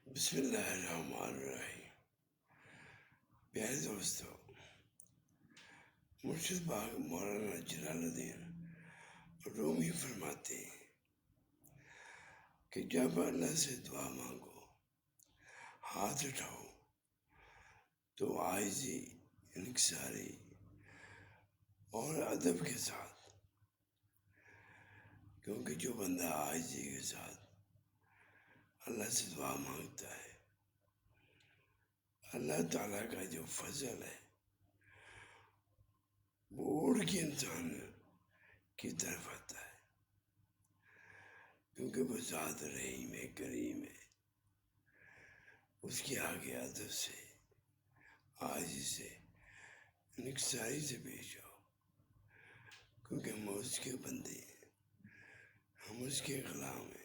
بسم اللہ الرحمن الرحیم۔ پیارے دوستو، مرشد باغ مولانا جلال الدین رومی فرماتے ہیں کہ جب اللہ سے دعا مانگو، ہاتھ اٹھاؤ تو عاجزی، انکساری اور ادب کے ساتھ، کیونکہ جو بندہ عاجزی کے ساتھ اللہ سے دعا مانگتا ہے، اللہ تعالیٰ کا جو فضل ہے وہ اڑ کے انسان کی طرف آتا ہے، کیونکہ وہ ذات رحیم ہے، کریم ہے۔ اس کے آگے ادب سے، عاجزی سے، انکساری سے پیش آؤ، کیونکہ ہم اس کے بندے ہیں، ہم اس کے غلام ہیں۔